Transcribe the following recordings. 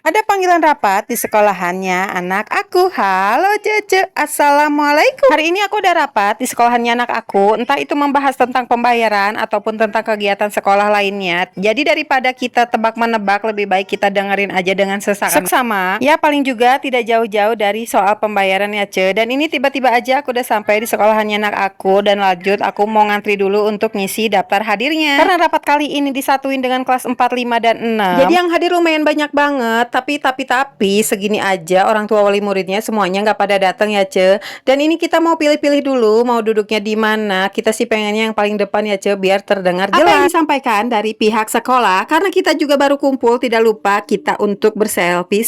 Ada panggilan rapat di sekolahannya anak aku. Halo Cece, Assalamualaikum. Hari ini aku udah rapat di sekolahannya anak aku. Entah itu membahas tentang pembayaran ataupun tentang kegiatan sekolah lainnya. Jadi daripada kita tebak-menebak, lebih baik kita dengerin aja dengan seksama. Ya paling juga tidak jauh-jauh dari soal pembayaran ya Ce. Dan ini tiba-tiba aja aku udah sampai di sekolahannya anak aku. Dan lanjut aku mau ngantri dulu untuk ngisi daftar hadirnya. Karena rapat kali ini disatuin dengan kelas 4, 5, dan 6. Jadi yang hadir lumayan banyak banget. Tapi segini aja orang tua wali muridnya semuanya nggak pada datang ya Ce. Dan ini kita mau pilih-pilih dulu mau duduknya di mana. Kita sih pengennya yang paling depan ya Ce, biar terdengar jelas. Apa yang disampaikan dari pihak sekolah, karena kita juga baru kumpul, tidak lupa kita untuk berselfie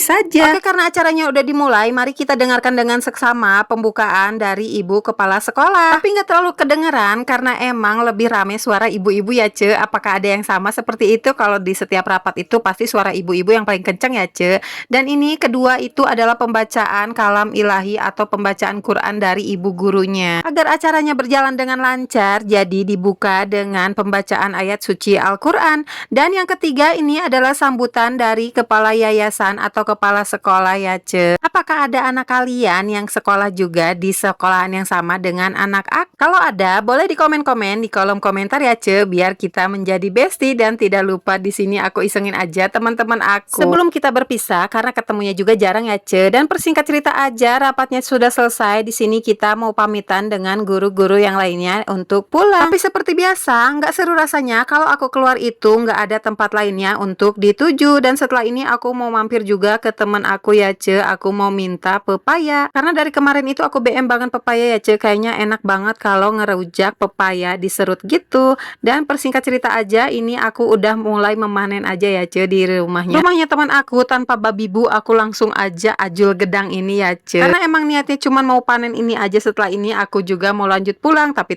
saja. Oke, karena acaranya udah dimulai, mari kita dengarkan dengan seksama pembukaan dari ibu kepala sekolah. Tapi nggak terlalu kedengeran karena emang lebih rame suara ibu-ibu ya Ce. Apakah ada yang sama seperti itu? Kalau di setiap rapat itu pasti suara ibu-ibu yang paling kenceng ya Ce. Dan ini kedua itu adalah pembacaan kalam ilahi atau pembacaan Quran dari ibu gurunya. Agar acaranya berjalan dengan lancar, jadi dibuka dengan pembacaan ayat suci Al-Quran. Dan yang ketiga ini adalah sambutan dari kepala yayasan atau kepala sekolah ya Ce. Apakah ada anak kalian yang sekolah juga di sekolahan yang sama dengan anak aku? Kalau ada, boleh di komen-komen di kolom komentar ya Ce, biar kita menjadi bestie. Dan tidak lupa di sini aku isengin aja teman-teman aku. Sebelum kita berpisah, karena ketemunya juga jarang ya Ce. Dan persingkat cerita aja, rapatnya sudah selesai. Di sini kita mau pamitan dengan guru-guru yang lainnya untuk pulang. Tapi seperti biasa, nggak seru rasanya kalau aku keluar itu nggak ada tempat lainnya untuk dituju. Dan setelah ini aku mau mampir juga ke teman aku ya Ce. Aku mau minta pepaya. Karena dari kemarin itu aku BM banget pepaya ya Ce. Kayaknya enak banget kalau ngerujak pepaya diserut gitu. Dan persingkat cerita aja, ini aku udah mulai memanen aja ya Ce di rumahnya teman aku. Tanpa babi bu, aku langsung aja ajul gedang ini ya Ce. Karena emang niatnya cuma mau panen ini aja. Setelah ini aku juga mau lanjut pulang. Tapi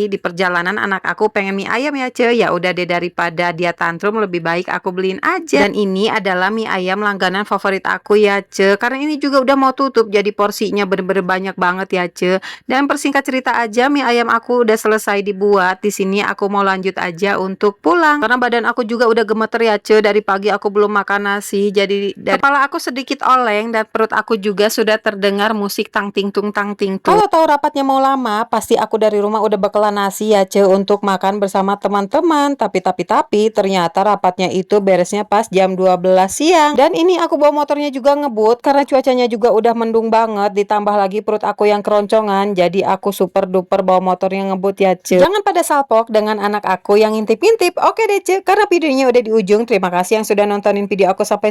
di perjalanan anak aku pengen mie ayam ya Ce. Ya udah deh, daripada dia tantrum lebih baik aku beliin aja. Dan ini adalah mie ayam langganan favorit aku ya Ce. Karena ini juga udah mau tutup, jadi porsinya bener-bener banyak banget ya Ce. Dan persingkat cerita aja, mie ayam aku udah selesai dibuat. Di sini aku mau lanjut aja untuk pulang. Karena badan aku juga udah gemeter ya Ce. Dari pagi aku belum makan nasi. Jadi kepala aku sedikit oleng dan perut aku juga sudah terdengar musik tang ting tung tang ting tung. Kalau tahu rapatnya mau lama, pasti aku dari rumah udah bakalan nasi ya Ce untuk makan bersama teman-teman. Tapi ternyata rapatnya itu beresnya pas jam 12 siang. Dan ini aku bawa motornya juga ngebut karena cuacanya juga udah mendung banget. Ditambah lagi perut aku yang keroncongan. Jadi aku super duper bawa motornya ngebut ya Ce. Jangan pada salpok dengan anak aku yang intip-intip. Oke deh Ce, karena videonya udah di ujung. Terima kasih yang sudah nontonin video aku sampai